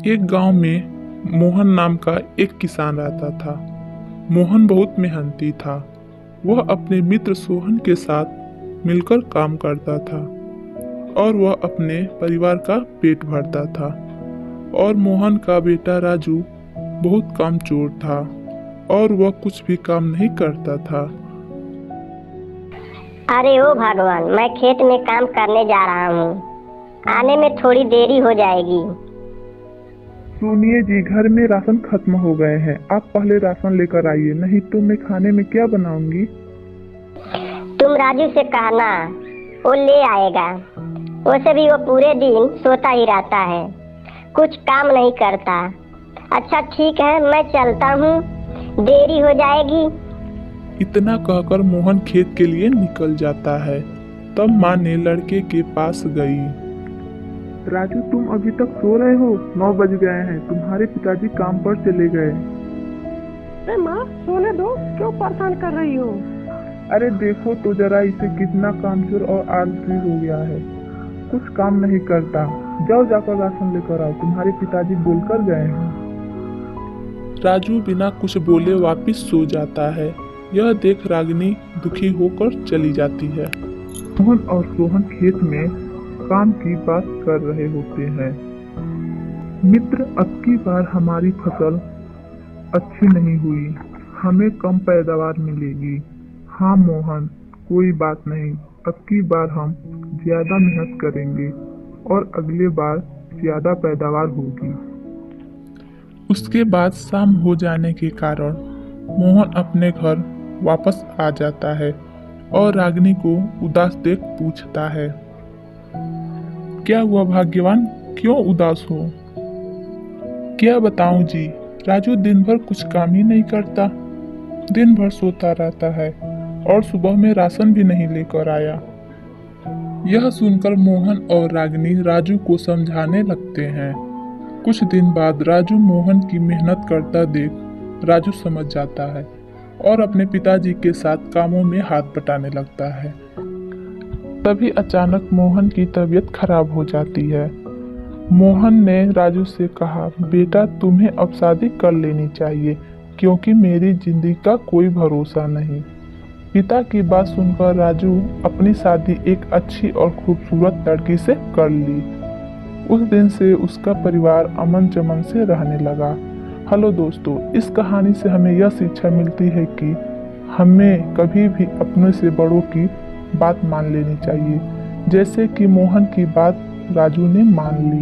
एक गांव में मोहन नाम का एक किसान रहता था। मोहन बहुत मेहनती था। वह अपने मित्र सोहन के साथ मिलकर काम करता था और वह अपने परिवार का पेट भरता था। और मोहन का बेटा राजू बहुत कामचोर था और वह कुछ भी काम नहीं करता था। अरे ओ भगवान, मैं खेत में काम करने जा रहा हूँ। आने में थोड़ी देरी हो जाएगी। सुनिए जी, घर में राशन खत्म हो गए हैं। आप पहले राशन लेकर आइए, नहीं तो मैं खाने में क्या बनाऊंगी। तुम राजू से कहना, वो ले आएगा। वैसे भी वो पूरे दिन सोता ही रहता है, कुछ काम नहीं करता। अच्छा ठीक है, मैं चलता हूँ, देरी हो जाएगी। इतना कहकर मोहन खेत के लिए निकल जाता है। तब माँ ने लड़के के पास गई। राजू, तुम अभी तक सो रहे हो? 9 बज गए हैं, तुम्हारे पिताजी काम पर चले गए। अरे माँ, सोने दो, क्यों परेशान कर रही हो? अरे देखो तो जरा, इसे कितना कामचोर और आलसी हो गया है। कुछ काम नहीं करता। जाओ, जाकर राशन लेकर आओ, तुम्हारे पिताजी बोलकर गए हैं। राजू बिना कुछ बोले वापस सो जाता है। यह देख रागिनी दुखी होकर चली जाती है। मोहन और सोहन खेत में काम की बात कर रहे होते हैं। मित्र, अब की बार हमारी फसल अच्छी नहीं हुई, हमें कम पैदावार मिलेगी। हाँ मोहन, कोई बात नहीं, अब की बार हम ज्यादा मेहनत करेंगे और अगले बार ज्यादा पैदावार होगी। उसके बाद शाम हो जाने के कारण मोहन अपने घर वापस आ जाता है और रागिनी को उदास देख पूछता है, क्या हुआ भाग्यवान, क्यों उदास हो? क्या बताऊं जी, राजू दिन भर कुछ काम ही नहीं करता। दिन भर सोता रहता है और सुबह में राशन भी नहीं लेकर आया। यह सुनकर मोहन और रागिनी राजू को समझाने लगते हैं। कुछ दिन बाद राजू मोहन की मेहनत करता देख राजू समझ जाता है और अपने पिताजी के साथ कामों में हाथ बटाने लगता है। तभी अचानक मोहन की तबीयत खराब हो जाती है। मोहन ने राजू से कहा, बेटा तुम्हें अब शादी कर लेनी चाहिए, क्योंकि मेरी जिंदगी का कोई भरोसा नहीं। पिता की बात सुनकर राजू अपनी शादी एक अच्छी और खूबसूरत लड़की से कर ली। उस दिन से उसका परिवार अमन चमन से रहने लगा। हेलो दोस्तों, इस कहानी से हमें यह शिक्षा मिलती है कि हमें कभी भी अपने से बड़ों की बात मान लेनी चाहिए, जैसे कि मोहन की बात राजू ने मान ली।